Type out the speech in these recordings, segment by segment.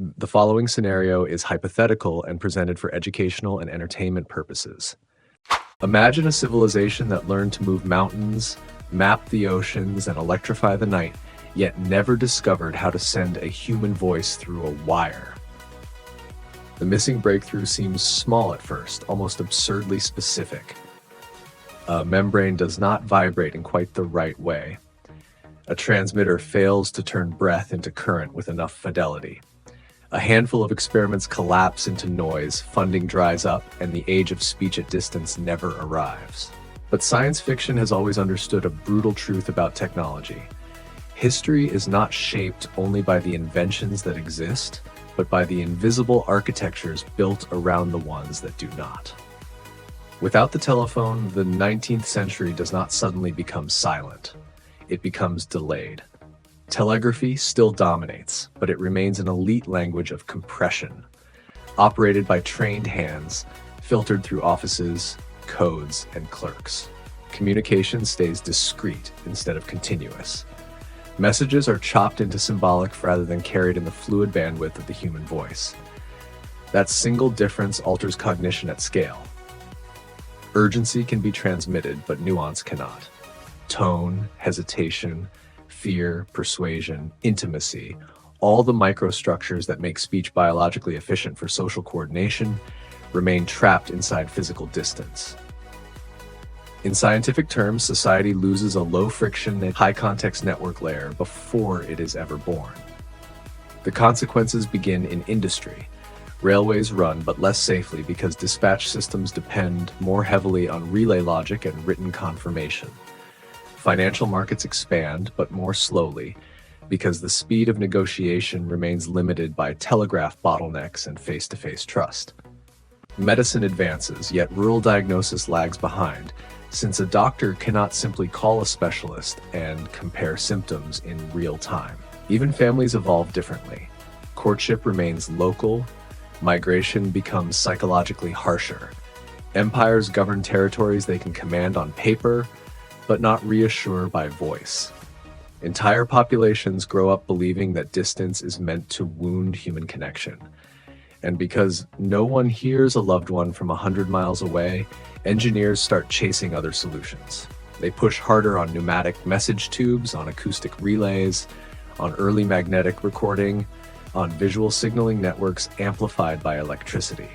The following scenario is hypothetical and presented for educational and entertainment purposes. Imagine a civilization that learned to move mountains, map the oceans, and electrify the night, yet never discovered how to send a human voice through a wire. The missing breakthrough seems small at first, almost absurdly specific. A membrane does not vibrate in quite the right way. A transmitter fails to turn breath into current with enough fidelity. A handful of experiments collapse into noise, funding dries up, and the age of speech at distance never arrives. But science fiction has always understood a brutal truth about technology. History is not shaped only by the inventions that exist, but by the invisible architectures built around the ones that do not. Without the telephone, the 19th century does not suddenly become silent. It becomes delayed. Telegraphy still dominates, but it remains an elite language of compression, operated by trained hands, filtered through offices, codes, and clerks. Communication stays discrete instead of continuous. Messages are chopped into symbolic rather than carried in the fluid bandwidth of the human voice. That single difference alters cognition at scale. Urgency can be transmitted, but nuance cannot. Tone, hesitation, fear, persuasion, intimacy, all the microstructures that make speech biologically efficient for social coordination, remain trapped inside physical distance. In scientific terms, society loses a low-friction and high-context network layer before it is ever born. The consequences begin in industry. Railways run, but less safely because dispatch systems depend more heavily on relay logic and written confirmation. Financial markets expand, but more slowly, because the speed of negotiation remains limited by telegraph bottlenecks and face-to-face trust. Medicine advances, yet rural diagnosis lags behind, since a doctor cannot simply call a specialist and compare symptoms in real time. Even families evolve differently. Courtship remains local, migration becomes psychologically harsher. Empires govern territories they can command on paper, but not reassure by voice. Entire populations grow up believing that distance is meant to wound human connection. And because no one hears a loved one from 100 miles away, engineers start chasing other solutions. They push harder on pneumatic message tubes, on acoustic relays, on early magnetic recording, on visual signaling networks amplified by electricity.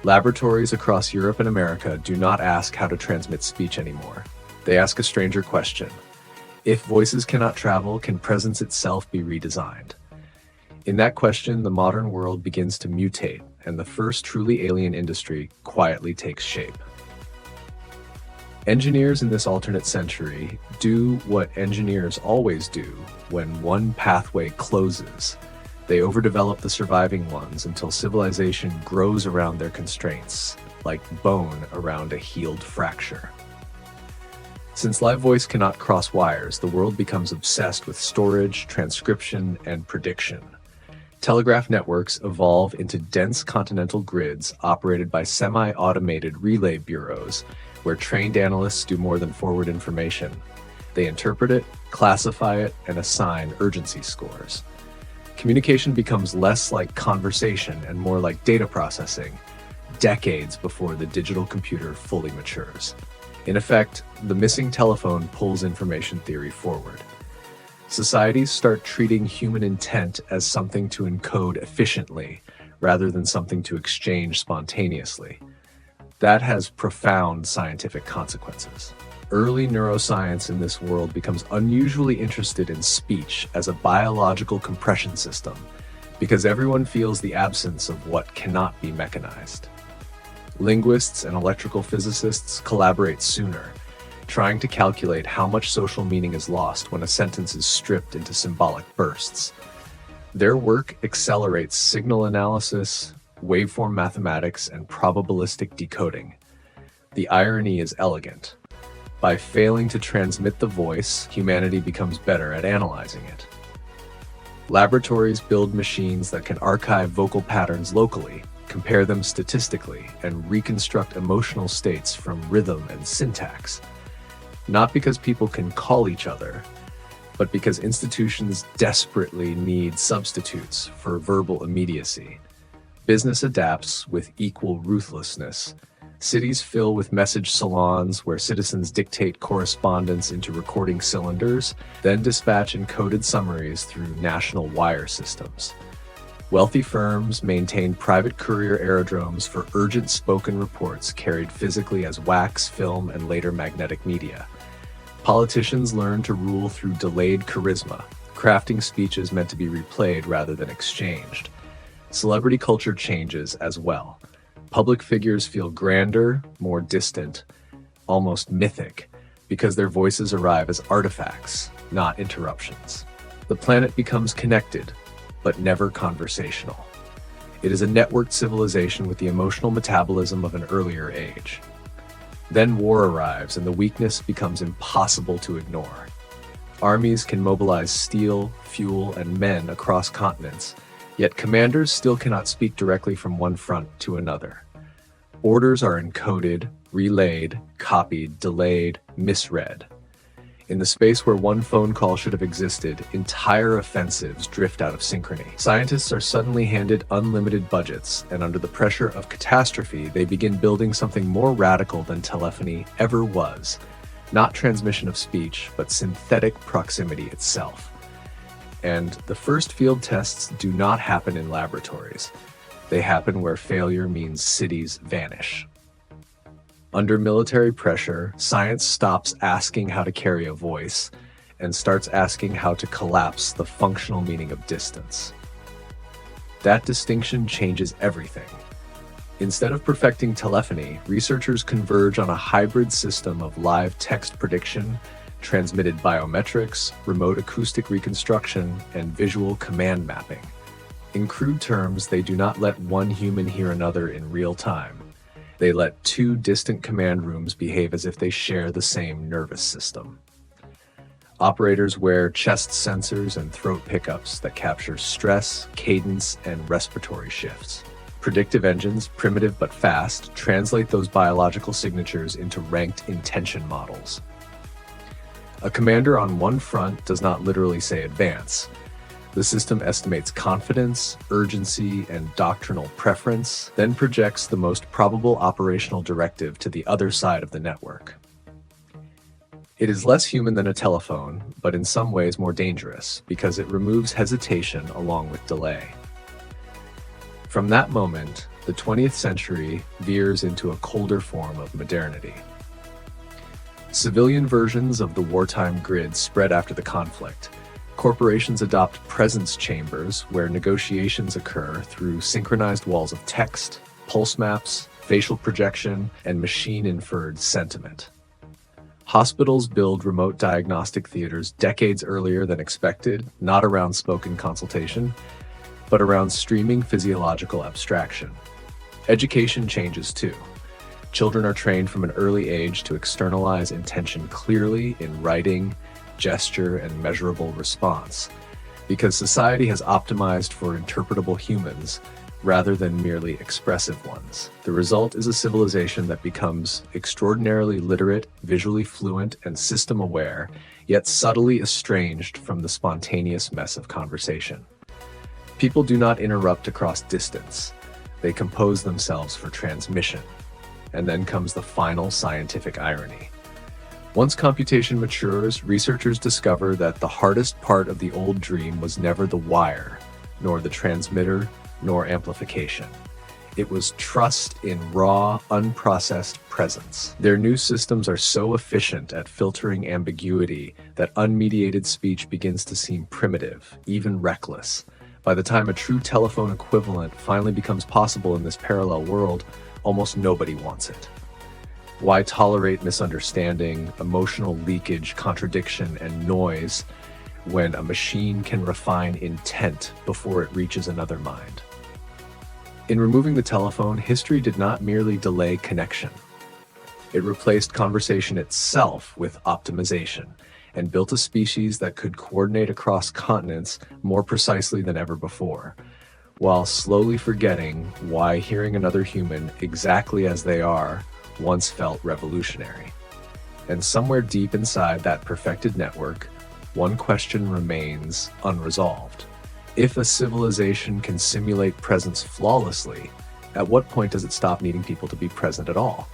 Laboratories across Europe and America do not ask how to transmit speech anymore. They ask a stranger question. If voices cannot travel, can presence itself be redesigned? In that question, the modern world begins to mutate, and the first truly alien industry quietly takes shape. Engineers in this alternate century do what engineers always do when one pathway closes. They overdevelop the surviving ones until civilization grows around their constraints, like bone around a healed fracture. Since live voice cannot cross wires, the world becomes obsessed with storage, transcription, and prediction. Telegraph networks evolve into dense continental grids operated by semi-automated relay bureaus, where trained analysts do more than forward information. They interpret it, classify it, and assign urgency scores. Communication becomes less like conversation and more like data processing, decades before the digital computer fully matures. In effect, the missing telephone pulls information theory forward. Societies start treating human intent as something to encode efficiently, rather than something to exchange spontaneously. That has profound scientific consequences. Early neuroscience in this world becomes unusually interested in speech as a biological compression system, because everyone feels the absence of what cannot be mechanized. Linguists and electrical physicists collaborate sooner, trying to calculate how much social meaning is lost when a sentence is stripped into symbolic bursts. Their work accelerates signal analysis, waveform mathematics, and probabilistic decoding. The irony is elegant. By failing to transmit the voice, humanity becomes better at analyzing it. Laboratories build machines that can archive vocal patterns locally, compare them statistically, and reconstruct emotional states from rhythm and syntax. Not because people can call each other, but because institutions desperately need substitutes for verbal immediacy. Business adapts with equal ruthlessness. Cities fill with message salons where citizens dictate correspondence into recording cylinders, then dispatch encoded summaries through national wire systems. Wealthy firms maintain private courier aerodromes for urgent spoken reports carried physically as wax, film, and later magnetic media. Politicians learn to rule through delayed charisma, crafting speeches meant to be replayed rather than exchanged. Celebrity culture changes as well. Public figures feel grander, more distant, almost mythic, because their voices arrive as artifacts, not interruptions. The planet becomes connected, but never conversational. It is a networked civilization with the emotional metabolism of an earlier age. Then war arrives and the weakness becomes impossible to ignore. Armies can mobilize steel, fuel, and men across continents, yet commanders still cannot speak directly from one front to another. Orders are encoded, relayed, copied, delayed, misread. In the space where one phone call should have existed, entire offensives drift out of synchrony. Scientists are suddenly handed unlimited budgets, and under the pressure of catastrophe, they begin building something more radical than telephony ever was. Not transmission of speech, but synthetic proximity itself. And the first field tests do not happen in laboratories. They happen where failure means cities vanish. Under military pressure, science stops asking how to carry a voice and starts asking how to collapse the functional meaning of distance. That distinction changes everything. Instead of perfecting telephony, researchers converge on a hybrid system of live text prediction, transmitted biometrics, remote acoustic reconstruction, and visual command mapping. In crude terms, they do not let one human hear another in real time. They let two distant command rooms behave as if they share the same nervous system. Operators wear chest sensors and throat pickups that capture stress, cadence, and respiratory shifts. Predictive engines, primitive but fast, translate those biological signatures into ranked intention models. A commander on one front does not literally say advance. The system estimates confidence, urgency, and doctrinal preference, then projects the most probable operational directive to the other side of the network. It is less human than a telephone, but in some ways more dangerous, because it removes hesitation along with delay. From that moment, the 20th century veers into a colder form of modernity. Civilian versions of the wartime grid spread after the conflict. Corporations adopt presence chambers where negotiations occur through synchronized walls of text, pulse maps, facial projection, and machine-inferred sentiment. Hospitals build remote diagnostic theaters decades earlier than expected, not around spoken consultation, but around streaming physiological abstraction. Education changes too. Children are trained from an early age to externalize intention clearly in writing, gesture, and measurable response, because society has optimized for interpretable humans rather than merely expressive ones. The result is a civilization that becomes extraordinarily literate, visually fluent, and system-aware, yet subtly estranged from the spontaneous mess of conversation. People do not interrupt across distance. They compose themselves for transmission. And then comes the final scientific irony. Once computation matures, researchers discover that the hardest part of the old dream was never the wire, nor the transmitter, nor amplification. It was trust in raw, unprocessed presence. Their new systems are so efficient at filtering ambiguity that unmediated speech begins to seem primitive, even reckless. By the time a true telephone equivalent finally becomes possible in this parallel world, almost nobody wants it. Why tolerate misunderstanding, emotional leakage, contradiction, and noise when a machine can refine intent before it reaches another mind? In removing the telephone, history did not merely delay connection. It replaced conversation itself with optimization and built a species that could coordinate across continents more precisely than ever before, while slowly forgetting why hearing another human exactly as they are once felt revolutionary. And somewhere deep inside that perfected network, one question remains unresolved. If a civilization can simulate presence flawlessly, at what point does it stop needing people to be present at all?